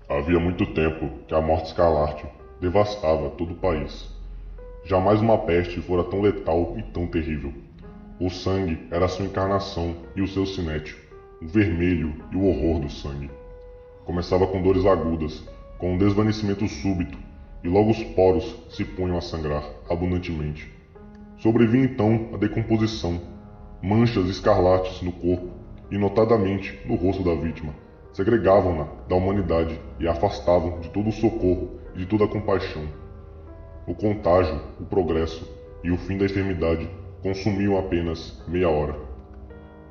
Havia muito tempo que a morte escarlate devastava todo o país. Jamais uma peste fora tão letal e tão terrível. O sangue era sua encarnação e o seu sinete, o vermelho e o horror do sangue. Começava com dores agudas, com um desvanecimento súbito, e logo os poros se punham a sangrar abundantemente. Sobrevinha então a decomposição, manchas escarlates no corpo e notadamente no rosto da vítima. Segregavam-na da humanidade e a afastavam de todo o socorro e de toda a compaixão. O contágio, o progresso e o fim da enfermidade consumiam apenas meia hora.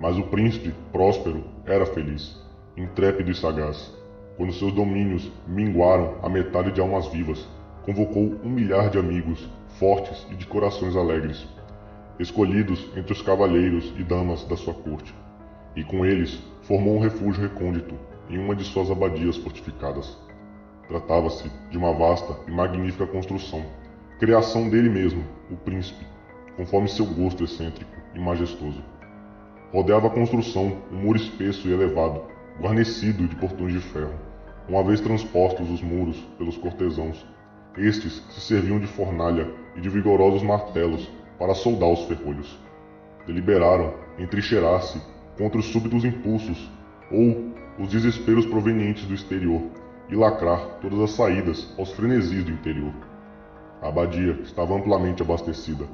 Mas o príncipe, próspero, era feliz, intrépido e sagaz. Quando seus domínios minguaram a metade de almas vivas, convocou 1 milhar de amigos, fortes e de corações alegres, escolhidos entre os cavalheiros e damas da sua corte, e com eles formou um refúgio recôndito em uma de suas abadias fortificadas. Tratava-se de uma vasta e magnífica construção, criação dele mesmo, o príncipe, conforme seu gosto excêntrico e majestoso. Rodeava a construção um muro espesso e elevado, guarnecido de portões de ferro. Uma vez transpostos os muros pelos cortesãos, estes se serviam de fornalha e de vigorosos martelos para soldar os ferrolhos. Deliberaram entrincheirar-se contra os súbitos impulsos ou os desesperos provenientes do exterior e lacrar todas as saídas aos frenesis do interior. A abadia estava amplamente abastecida.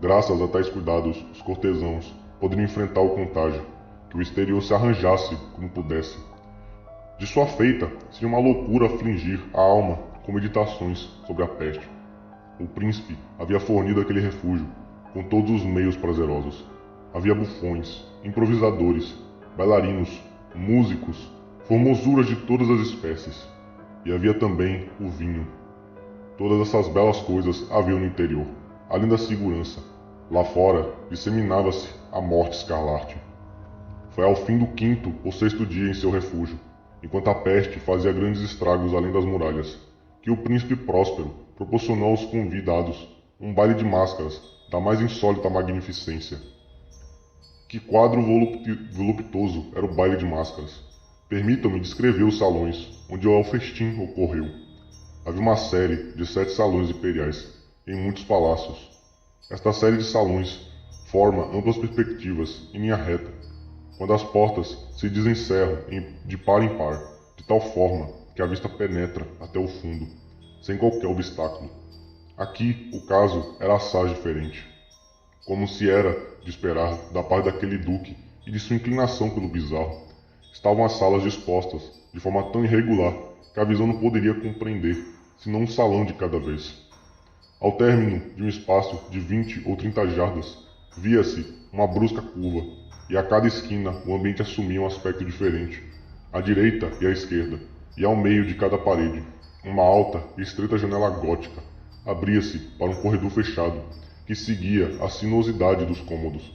Graças a tais cuidados, os cortesãos poderiam enfrentar o contágio, que o exterior se arranjasse como pudesse. De sua feita, seria uma loucura afligir a alma com meditações sobre a peste. O príncipe havia fornido aquele refúgio com todos os meios prazerosos. Havia bufões, improvisadores, bailarinos, músicos, formosuras de todas as espécies. E havia também o vinho. Todas essas belas coisas haviam no interior, além da segurança. Lá fora, disseminava-se a morte escarlate. Foi ao fim do 5º ou 6º dia em seu refúgio, enquanto a peste fazia grandes estragos além das muralhas, que o príncipe próspero proporcionou aos convidados um baile de máscaras da mais insólita magnificência. Que quadro voluptuoso era o baile de máscaras! Permitam-me descrever os salões onde o festim ocorreu. Havia uma série de 7 salões imperiais, em muitos palácios. Esta série de salões forma amplas perspectivas em linha reta, quando as portas se desencerram de par em par, de tal forma que a vista penetra até o fundo, sem qualquer obstáculo. Aqui o caso era assaz diferente, como se era de esperar da parte daquele duque e de sua inclinação pelo bizarro. Estavam as salas dispostas de forma tão irregular que a visão não poderia compreender, senão um salão de cada vez. Ao término de um espaço de 20 ou 30 jardas, via-se uma brusca curva, e a cada esquina o ambiente assumia um aspecto diferente. À direita e à esquerda, e ao meio de cada parede, uma alta e estreita janela gótica abria-se para um corredor fechado, que seguia a sinuosidade dos cômodos.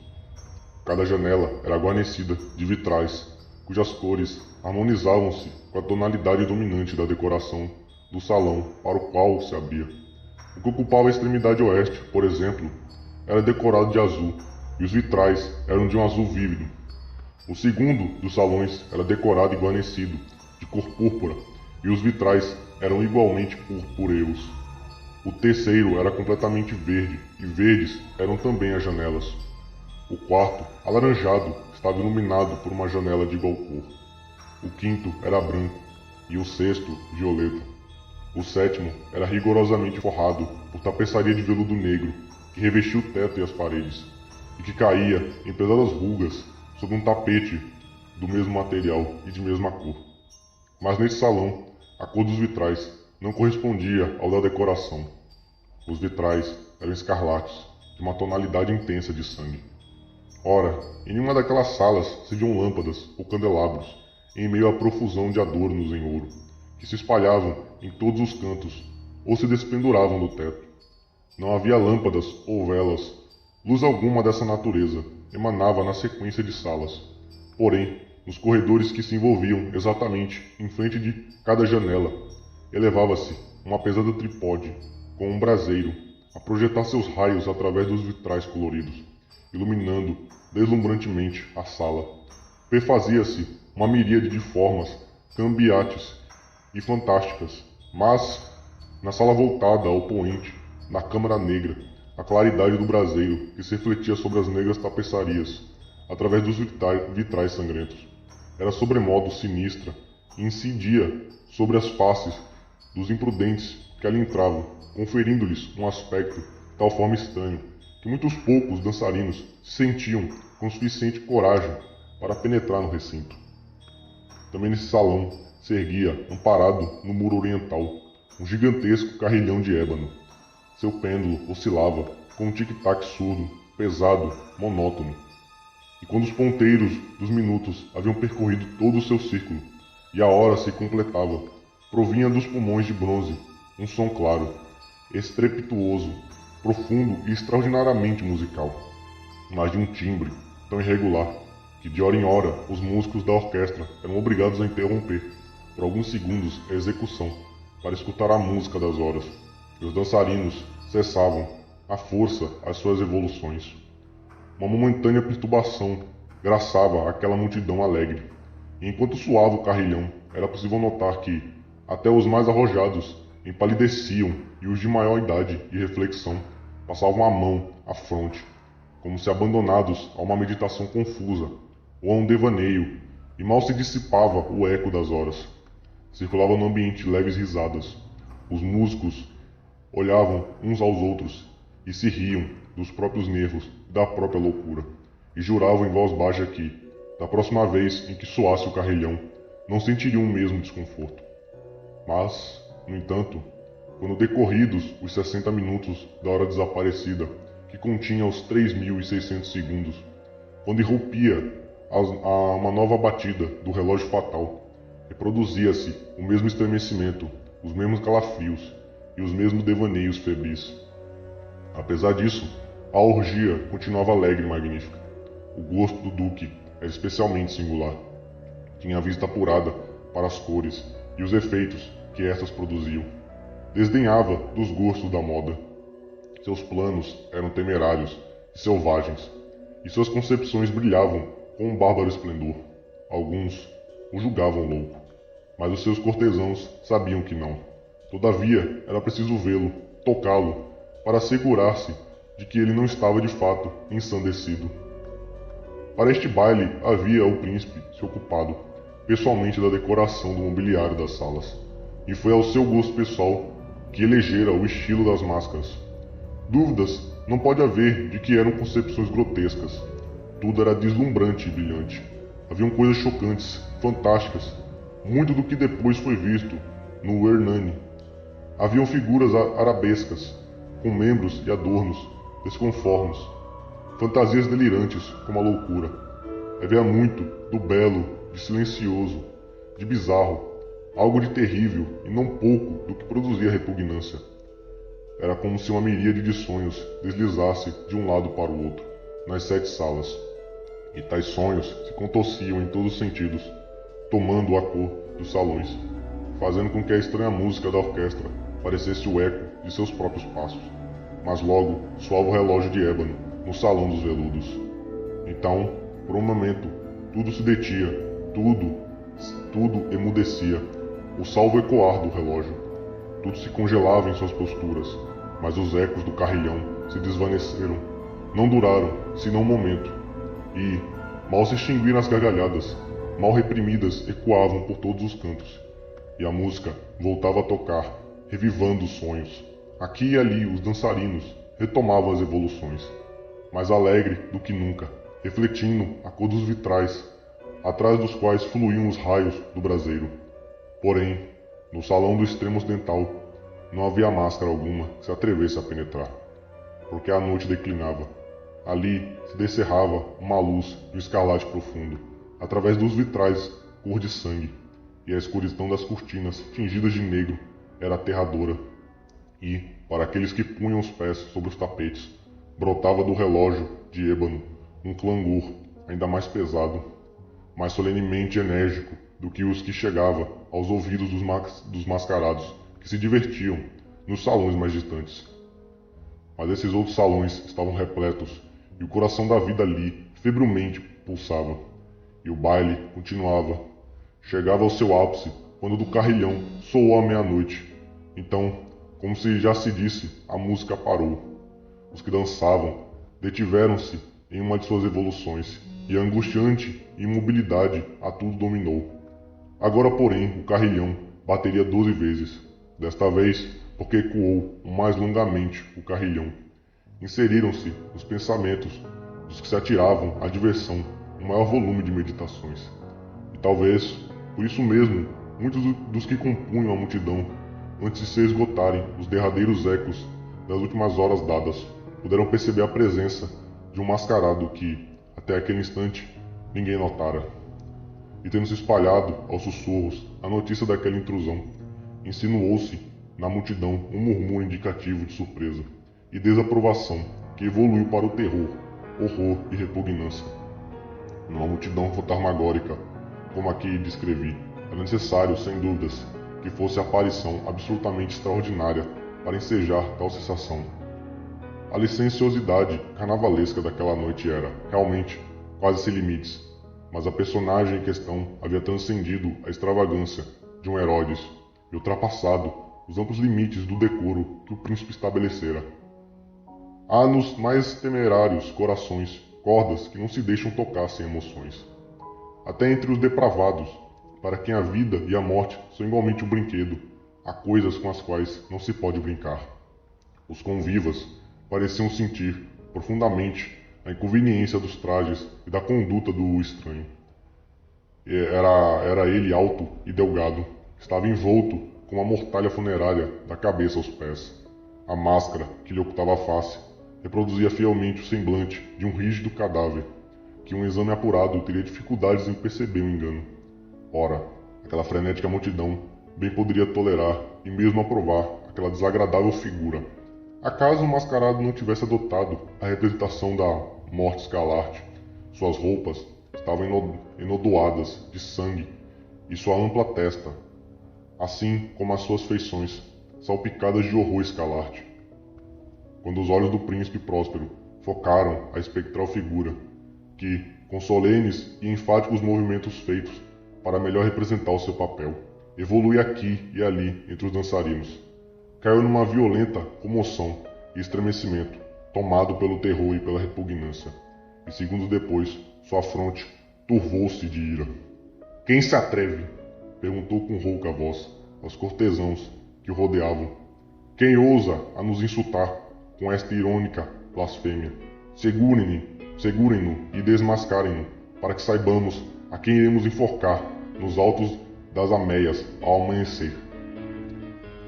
Cada janela era guarnecida de vitrais, cujas cores harmonizavam-se com a tonalidade dominante da decoração do salão para o qual se abria. O que ocupava a extremidade oeste, por exemplo, era decorado de azul, e os vitrais eram de um azul vívido. O segundo dos salões era decorado e guarnecido de cor púrpura, e os vitrais eram igualmente purpúreos. O terceiro era completamente verde, e verdes eram também as janelas. O quarto, alaranjado, estava iluminado por uma janela de igual cor. O quinto era branco, e o sexto, violeta. O sétimo era rigorosamente forrado por tapeçaria de veludo negro que revestia o teto e as paredes, e que caía em pesadas rugas sobre um tapete do mesmo material e de mesma cor. Mas nesse salão, a cor dos vitrais não correspondia ao da decoração. Os vitrais eram escarlates, de uma tonalidade intensa de sangue. Ora, em nenhuma daquelas salas se viam lâmpadas ou candelabros, em meio à profusão de adornos em ouro, que se espalhavam em todos os cantos ou se despenduravam do teto. Não havia lâmpadas ou velas, luz alguma dessa natureza emanava na sequência de salas. Porém, nos corredores que se envolviam exatamente em frente de cada janela, elevava-se uma pesada tripode com um braseiro a projetar seus raios através dos vitrais coloridos, iluminando deslumbrantemente a sala. Perfazia-se uma miríade de formas cambiantes e fantásticas, mas, na sala voltada ao poente, na câmara negra, a claridade do braseiro que se refletia sobre as negras tapeçarias, através dos vitrais sangrentos, era sobremodo sinistra e incidia sobre as faces dos imprudentes que ali entravam, conferindo-lhes um aspecto de tal forma estranho que muitos poucos dançarinos se sentiam com suficiente coragem para penetrar no recinto. Também nesse salão se erguia, amparado no muro oriental, um gigantesco carrilhão de ébano. Seu pêndulo oscilava com um tic-tac surdo, pesado, monótono. E quando os ponteiros dos minutos haviam percorrido todo o seu círculo e a hora se completava, provinha dos pulmões de bronze um som claro, estrepitoso, profundo e extraordinariamente musical, mas de um timbre tão irregular que de hora em hora os músicos da orquestra eram obrigados a interromper por alguns segundos a execução para escutar a música das horas, e os dançarinos cessavam à força as suas evoluções. Uma momentânea perturbação graçava aquela multidão alegre, e enquanto suava o carrilhão, era possível notar que até os mais arrojados empalideciam e os de maior idade e reflexão passavam a mão à fronte, como se abandonados a uma meditação confusa ou a um devaneio, e mal se dissipava o eco das horas. Circulava no ambiente leves risadas. Os músicos olhavam uns aos outros e se riam dos próprios nervos e da própria loucura, e juravam em voz baixa que, da próxima vez em que soasse o carrilhão, não sentiriam o mesmo desconforto. Mas, no entanto, quando decorridos os 60 minutos da hora desaparecida, que continha os 3.600 segundos, quando irrompia a uma nova batida do relógio fatal, reproduzia-se o mesmo estremecimento, os mesmos calafrios e os mesmos devaneios febris. Apesar disso, a orgia continuava alegre e magnífica. O gosto do duque era especialmente singular. Tinha a vista apurada para as cores e os efeitos que estas produziam. Desdenhava dos gostos da moda. Seus planos eram temerários e selvagens, e suas concepções brilhavam com um bárbaro esplendor. Alguns o julgavam louco, mas os seus cortesãos sabiam que não. Todavia, era preciso vê-lo, tocá-lo, para assegurar-se de que ele não estava de fato ensandecido. Para este baile havia o príncipe se ocupado pessoalmente da decoração do mobiliário das salas, e foi ao seu gosto pessoal que elegera o estilo das máscaras. Dúvidas não pode haver de que eram concepções grotescas. Tudo era deslumbrante e brilhante. Haviam coisas chocantes, fantásticas, muito do que depois foi visto no Hernani. Haviam figuras arabescas, com membros e adornos desconformes, fantasias delirantes como a loucura. Havia muito do belo, de silencioso, de bizarro, algo de terrível e não pouco do que produzia repugnância. Era como se uma miríade de sonhos deslizasse de um lado para o outro, nas 7 salas. E tais sonhos se contorciam em todos os sentidos, tomando a cor dos salões, fazendo com que a estranha música da orquestra parecesse o eco de seus próprios passos. Mas logo soava o relógio de ébano no salão dos veludos. Então, por um momento, tudo se detinha, tudo emudecia, o salvo ecoar do relógio. Tudo se congelava em suas posturas, mas os ecos do carrilhão se desvaneceram. Não duraram, senão um momento, e, mal se extinguiram as gargalhadas, mal reprimidas, ecoavam por todos os cantos, e a música voltava a tocar, revivando os sonhos. Aqui e ali os dançarinos retomavam as evoluções, mais alegre do que nunca, refletindo a cor dos vitrais, atrás dos quais fluíam os raios do braseiro. Porém, no salão do extremo ocidental, não havia máscara alguma que se atrevesse a penetrar, porque a noite declinava. Ali se descerrava uma luz de um escarlate profundo, através dos vitrais cor de sangue, e a escuridão das cortinas, tingidas de negro, era aterradora. E, para aqueles que punham os pés sobre os tapetes, brotava do relógio de ébano um clangor ainda mais pesado, mais solenemente enérgico do que os que chegava aos ouvidos dos mascarados que se divertiam nos salões mais distantes. Mas esses outros salões estavam repletos, e o coração da vida ali febrilmente pulsava, e o baile continuava. Chegava ao seu ápice quando do carrilhão soou a meia-noite. Então, como se já se disse, a música parou. Os que dançavam detiveram-se em uma de suas evoluções, e a angustiante imobilidade a tudo dominou. Agora, porém, o carrilhão bateria 12 vezes, desta vez porque ecoou mais longamente o carrilhão. Inseriram-se nos pensamentos dos que se atiravam à diversão um maior volume de meditações. E talvez, por isso mesmo, muitos dos que compunham a multidão, antes de se esgotarem os derradeiros ecos das últimas horas dadas, puderam perceber a presença de um mascarado que, até aquele instante, ninguém notara. E tendo se espalhado aos sussurros a notícia daquela intrusão, insinuou-se na multidão um murmúrio indicativo de surpresa e desaprovação que evoluiu para o terror, horror e repugnância. Numa multidão fantasmagórica, como aqui descrevi, era necessário, sem dúvidas, que fosse a aparição absolutamente extraordinária para ensejar tal sensação. A licenciosidade carnavalesca daquela noite era, realmente, quase sem limites, mas a personagem em questão havia transcendido a extravagância de um Herodes e ultrapassado os amplos limites do decoro que o príncipe estabelecera. Há nos mais temerários corações cordas que não se deixam tocar sem emoções. Até entre os depravados, para quem a vida e a morte são igualmente um brinquedo, há coisas com as quais não se pode brincar. Os convivas pareciam sentir profundamente a inconveniência dos trajes e da conduta do estranho. Era ele alto e delgado, estava envolto com uma mortalha funerária da cabeça aos pés. A máscara que lhe ocultava a face reproduzia fielmente o semblante de um rígido cadáver, que um exame apurado teria dificuldades em perceber o engano. Ora, aquela frenética multidão bem poderia tolerar e mesmo aprovar aquela desagradável figura. Acaso o mascarado não tivesse adotado a representação da morte escalarte? Suas roupas estavam enodoadas de sangue e sua ampla testa, assim como as suas feições, salpicadas de horror escalarte. Quando os olhos do príncipe Próspero focaram a espectral figura, que, com solenes e enfáticos movimentos feitos para melhor representar o seu papel, evolui aqui e ali entre os dançarinos, caiu numa violenta comoção e estremecimento, tomado pelo terror e pela repugnância, e segundos depois, sua fronte turvou-se de ira. Quem se atreve? Perguntou com rouca voz aos cortesãos que o rodeavam. Quem ousa a nos insultar com esta irônica blasfêmia? Segurem-no e desmascarem-no, para que saibamos a quem iremos enforcar nos altos das ameias ao amanhecer.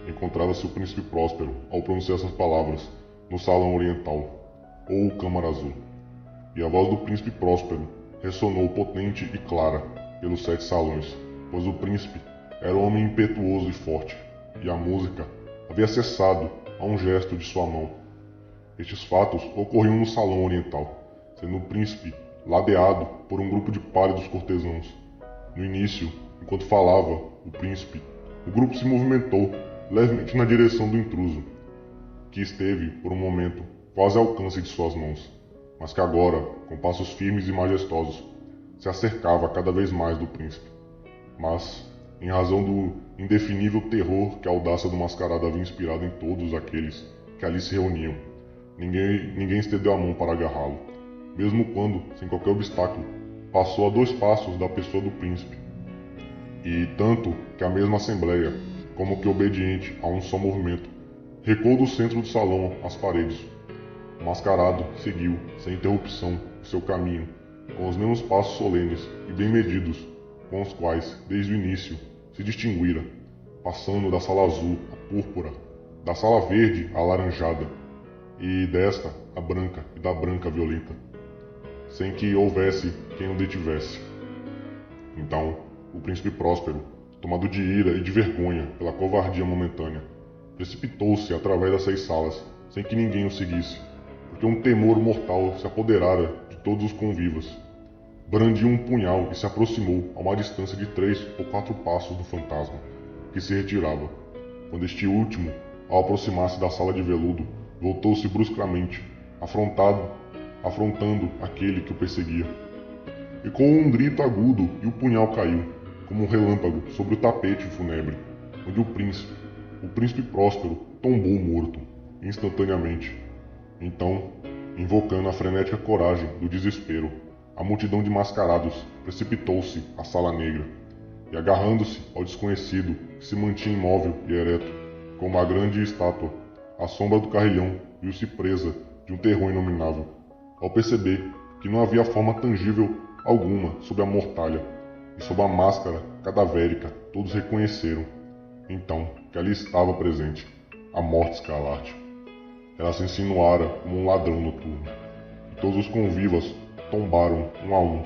Encontrava-se o príncipe Próspero ao pronunciar essas palavras no salão oriental, ou câmara azul, e a voz do príncipe Próspero ressonou potente e clara pelos 7 salões, pois o príncipe era um homem impetuoso e forte, e a música havia cessado a um gesto de sua mão. Estes fatos ocorriam no salão oriental, sendo o príncipe ladeado por um grupo de pálidos cortesãos. No início, enquanto falava o príncipe, o grupo se movimentou levemente na direção do intruso, que esteve, por um momento, quase ao alcance de suas mãos, mas que agora, com passos firmes e majestosos, se acercava cada vez mais do príncipe. Mas, em razão do indefinível terror que a audácia do mascarado havia inspirado em todos aqueles que ali se reuniam, ninguém estendeu a mão para agarrá-lo, mesmo quando, sem qualquer obstáculo, passou a 2 passos da pessoa do príncipe, e tanto que a mesma assembleia, como que obediente a um só movimento, recuou do centro do salão às paredes. O mascarado seguiu, sem interrupção, o seu caminho, com os mesmos passos solenes e bem medidos com os quais, desde o início, se distinguira, passando da sala azul à púrpura, da sala verde à alaranjada, e desta à branca e da branca à violenta, sem que houvesse quem o detivesse. Então, o príncipe Próspero, tomado de ira e de vergonha pela covardia momentânea, precipitou-se através das 6 salas, sem que ninguém o seguisse, porque um temor mortal se apoderara de todos os convivas. Brandiu um punhal e se aproximou a uma distância de 3 ou 4 passos do fantasma, que se retirava. Quando este último, ao aproximar-se da sala de veludo, voltou-se bruscamente, afrontando aquele que o perseguia. E com um grito agudo, e o punhal caiu, como um relâmpago sobre o tapete fúnebre, onde o príncipe Próspero, tombou morto, instantaneamente. Então, invocando a frenética coragem do desespero, a multidão de mascarados precipitou-se à Sala Negra, e agarrando-se ao desconhecido que se mantinha imóvel e ereto, como uma grande estátua, à sombra do carrilhão viu-se presa de um terror inominável, ao perceber que não havia forma tangível alguma sob a mortalha, e sob a máscara cadavérica todos reconheceram, então, que ali estava presente a Morte Escarlate. Ela se insinuara como um ladrão noturno, e todos os convivas tombaram um a um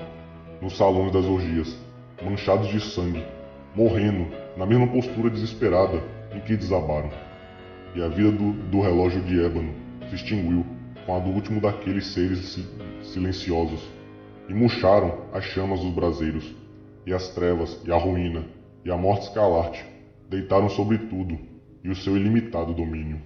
nos salões das orgias, manchados de sangue, morrendo na mesma postura desesperada em que desabaram. E a vida do relógio de ébano se extinguiu com a do último daqueles seres silenciosos, e murcharam as chamas dos braseiros, e as trevas, e a ruína, e a morte escarlate deitaram sobre tudo e o seu ilimitado domínio.